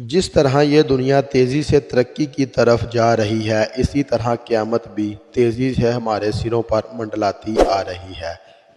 جس طرح یہ دنیا تیزی سے ترقی کی طرف جا رہی ہے، اسی طرح قیامت بھی تیزی سے ہمارے سروں پر منڈلاتی آ رہی ہے۔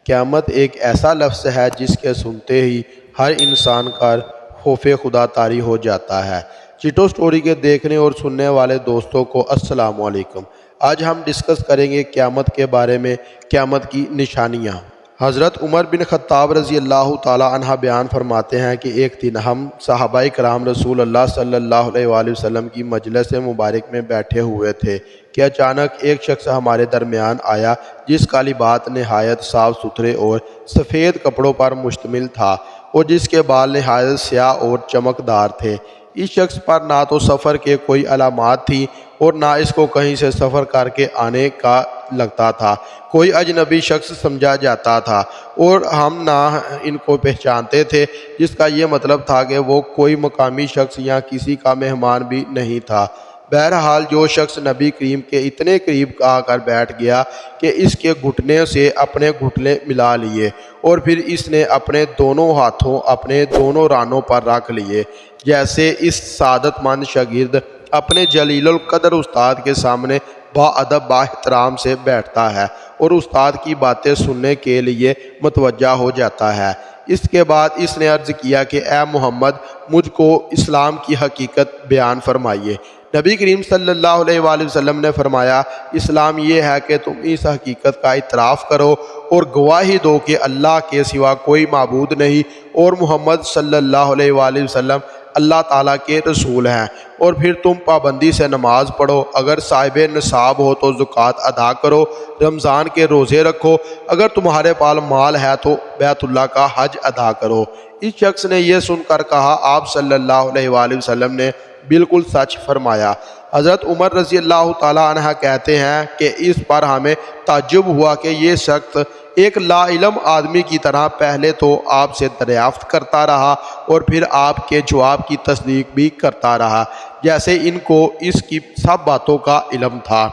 قیامت ایک ایسا لفظ ہے جس کے سنتے ہی ہر انسان کا خوف خدا طاری ہو جاتا ہے۔ چٹو سٹوری کے دیکھنے اور سننے والے دوستوں کو السلام علیکم۔ آج ہم ڈسکس کریں گے قیامت کے بارے میں، قیامت کی نشانیاں۔ حضرت عمر بن خطاب رضی اللہ تعالی عنہ بیان فرماتے ہیں کہ ایک دن ہم صحابہ کرام رسول اللہ صلی اللہ علیہ وآلہ وسلم کی مجلس مبارک میں بیٹھے ہوئے تھے کہ اچانک ایک شخص ہمارے درمیان آیا جس کا لباس نہایت صاف ستھرے اور سفید کپڑوں پر مشتمل تھا اور جس کے بال نہایت سیاہ اور چمکدار تھے۔ اس شخص پر نہ تو سفر کے کوئی علامات تھی اور نہ اس کو کہیں سے سفر کر کے آنے کا لگتا تھا۔ کوئی اجنبی شخص سمجھا جاتا تھا اور ہم نہ ان کو پہچانتے تھے، جس کا یہ مطلب تھا کہ وہ کوئی مقامی شخص یا کسی کا مہمان بھی نہیں تھا۔ بہرحال جو شخص نبی کریم کے اتنے قریب آ کر بیٹھ گیا کہ اس کے گھٹنے سے اپنے گھٹنے ملا لیے اور پھر اس نے اپنے دونوں ہاتھوں اپنے دونوں رانوں پر رکھ لیے، جیسے اس سعادت مند شاگرد اپنے جلیل القدر استاد کے سامنے با ادب با احترام سے بیٹھتا ہے اور استاد کی باتیں سننے کے لیے متوجہ ہو جاتا ہے۔ اس کے بعد اس نے عرض کیا کہ اے محمد، مجھ کو اسلام کی حقیقت بیان فرمائیے۔ نبی کریم صلی اللہ علیہ وآلہ وسلم نے فرمایا، اسلام یہ ہے کہ تم اس حقیقت کا اعتراف کرو اور گواہی دو کہ اللہ کے سوا کوئی معبود نہیں اور محمد صلی اللہ علیہ وآلہ وسلم اللہ تعالیٰ کے رسول ہیں، اور پھر تم پابندی سے نماز پڑھو، اگر صاحب نصاب ہو تو زکوٰۃ ادا کرو، رمضان کے روزے رکھو، اگر تمہارے پاس مال ہے تو بیت اللہ کا حج ادا کرو۔ اس شخص نے یہ سن کر کہا، آپ صلی اللہ علیہ وآلہ وسلم نے بالکل سچ فرمایا۔ حضرت عمر رضی اللہ تعالیٰ عنہ کہتے ہیں کہ اس پر ہمیں تعجب ہوا کہ یہ شخص ایک لا علم آدمی کی طرح پہلے تو آپ سے دریافت کرتا رہا اور پھر آپ کے جواب کی تصدیق بھی کرتا رہا، جیسے ان کو اس کی سب باتوں کا علم تھا۔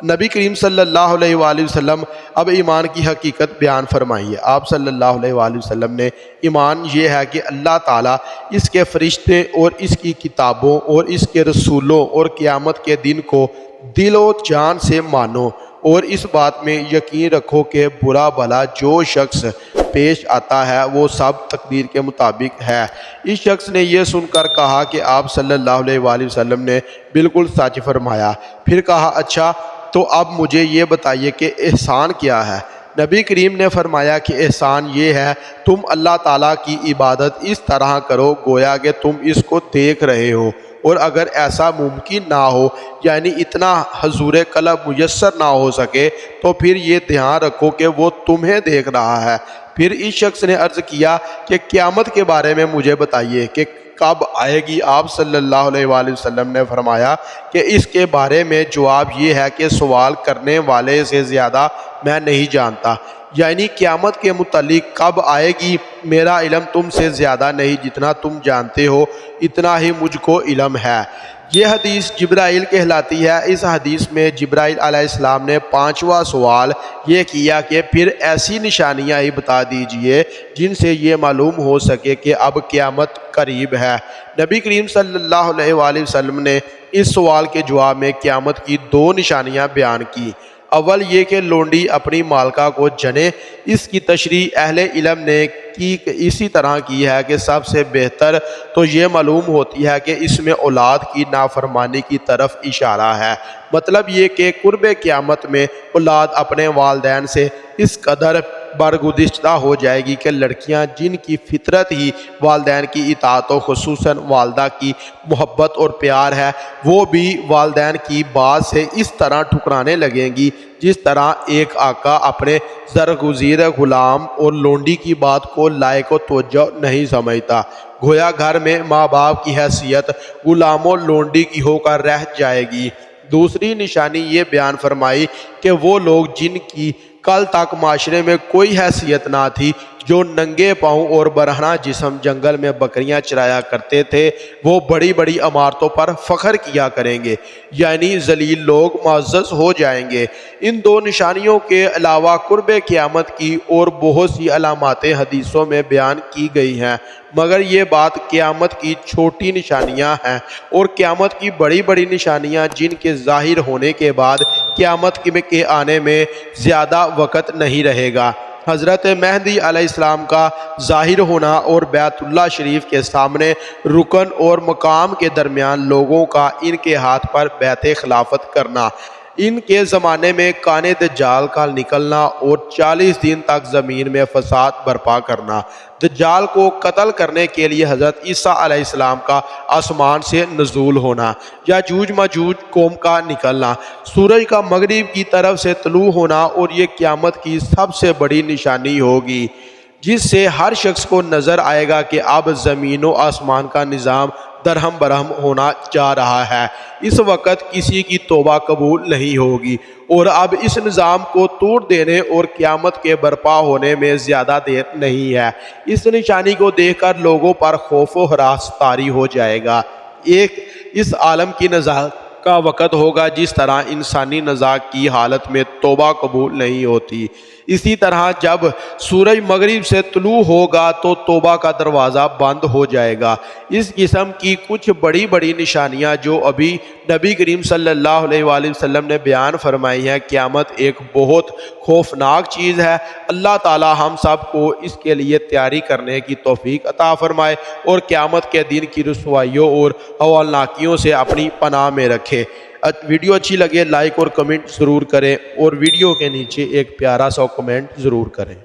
نبی کریم صلی اللہ علیہ وآلہ وسلم اب ایمان کی حقیقت بیان فرمائیے۔ آپ صلی اللہ علیہ وآلہ وسلم نے ایمان یہ ہے کہ اللہ تعالیٰ، اس کے فرشتے اور اس کی کتابوں اور اس کے رسولوں اور قیامت کے دن کو دل و جان سے مانو اور اس بات میں یقین رکھو کہ برا بھلا جو شخص پیش آتا ہے وہ سب تقدیر کے مطابق ہے۔ اس شخص نے یہ سن کر کہا کہ آپ صلی اللہ علیہ وآلہ وسلم نے بالکل سچ فرمایا۔ پھر کہا، اچھا تو اب مجھے یہ بتائیے کہ احسان کیا ہے؟ نبی کریم نے فرمایا کہ احسان یہ ہے، تم اللہ تعالیٰ کی عبادت اس طرح کرو گویا کہ تم اس کو دیکھ رہے ہو، اور اگر ایسا ممکن نہ ہو، یعنی اتنا حضور قلب میسر نہ ہو سکے، تو پھر یہ دھیان رکھو کہ وہ تمہیں دیکھ رہا ہے۔ پھر اس شخص نے عرض کیا کہ قیامت کے بارے میں مجھے بتائیے کہ کب آئے گی؟ آپ صلی اللہ علیہ وآلہ وسلم نے فرمایا کہ اس کے بارے میں جواب یہ ہے کہ سوال کرنے والے سے زیادہ میں نہیں جانتا، یعنی قیامت کے متعلق کب آئے گی میرا علم تم سے زیادہ نہیں، جتنا تم جانتے ہو اتنا ہی مجھ کو علم ہے۔ یہ حدیث جبرائیل کہلاتی ہے۔ اس حدیث میں جبرائیل علیہ السلام نے 5واں سوال یہ کیا کہ پھر ایسی نشانیاں ہی بتا دیجئے جن سے یہ معلوم ہو سکے کہ اب قیامت قریب ہے۔ نبی کریم صلی اللہ علیہ وآلہ وسلم نے اس سوال کے جواب میں قیامت کی 2 نشانیاں بیان کی۔ اول یہ کہ لونڈی اپنی مالکہ کو جنے۔ اس کی تشریح اہل علم نے اسی طرح کی ہے کہ سب سے بہتر تو یہ معلوم ہوتی ہے کہ اس میں اولاد کی نافرمانی کی طرف اشارہ ہے، مطلب یہ کہ قرب قیامت میں اولاد اپنے والدین سے اس قدر برگزیدہ ہو جائے گی کہ لڑکیاں جن کی فطرت ہی والدین کی اطاعت و خصوصاً والدہ کی محبت اور پیار ہے، وہ بھی والدین کی بات سے اس طرح ٹھکرانے لگیں گی جس طرح ایک آقا اپنے زرگزیر غلام اور لونڈی کی بات کو لائق و توجہ نہیں سمجھتا، گویا گھر میں ماں باپ کی حیثیت غلام و لونڈی کی ہو کر رہ جائے گی۔ دوسری نشانی یہ بیان فرمائی کہ وہ لوگ جن کی کل تک معاشرے میں کوئی حیثیت نہ تھی جو ننگے پاؤں اور برہنہ جسم جنگل میں بکریاں چرایا کرتے تھے وہ بڑی بڑی عمارتوں پر فخر کیا کریں گے، یعنی ذلیل لوگ معزز ہو جائیں گے۔ ان دو نشانیوں کے علاوہ قرب قیامت کی اور بہت سی علاماتیں حدیثوں میں بیان کی گئی ہیں، مگر یہ بات قیامت کی چھوٹی نشانیاں ہیں، اور قیامت کی بڑی بڑی نشانیاں جن کے ظاہر ہونے کے بعد قیامت کے آنے میں زیادہ وقت نہیں رہے گا۔ حضرت مہدی علیہ السلام کا ظاہر ہونا اور بیت اللہ شریف کے سامنے رکن اور مقام کے درمیان لوگوں کا ان کے ہاتھ پر بیعت خلافت کرنا، ان کے زمانے میں کان دجال کا نکلنا اور 40 دن تک زمین میں فساد برپا کرنا، دجال کو قتل کرنے کے لیے حضرت عیسیٰ علیہ السلام کا آسمان سے نزول ہونا، یاجوج ماجوج قوم کا نکلنا، سورج کا مغرب کی طرف سے طلوع ہونا، اور یہ قیامت کی سب سے بڑی نشانی ہوگی جس سے ہر شخص کو نظر آئے گا کہ اب زمین و آسمان کا نظام درہم برہم ہونا جا رہا ہے۔ اس وقت کسی کی توبہ قبول نہیں ہوگی، اور اب اس نظام کو توڑ دینے اور قیامت کے برپا ہونے میں زیادہ دیر نہیں ہے۔ اس نشانی کو دیکھ کر لوگوں پر خوف و ہراس طاری ہو جائے گا۔ ایک اس عالم کی نجات کا وقت ہوگا جس طرح انسانی نزاع کی حالت میں توبہ قبول نہیں ہوتی، اسی طرح جب سورج مغرب سے طلوع ہوگا تو توبہ کا دروازہ بند ہو جائے گا۔ اس قسم کی کچھ بڑی بڑی نشانیاں جو ابھی نبی کریم صلی اللہ علیہ وآلہ وسلم نے بیان فرمائی ہیں، قیامت ایک بہت خوفناک چیز ہے۔ اللہ تعالی ہم سب کو اس کے لیے تیاری کرنے کی توفیق عطا فرمائے اور قیامت کے دن کی رسوائیوں اور ہولناکیوں سے اپنی پناہ میں رکھے۔ ویڈیو اچھی لگے لائک اور کمنٹ ضرور کریں، اور ویڈیو کے نیچے ایک پیارا سا کمنٹ ضرور کریں۔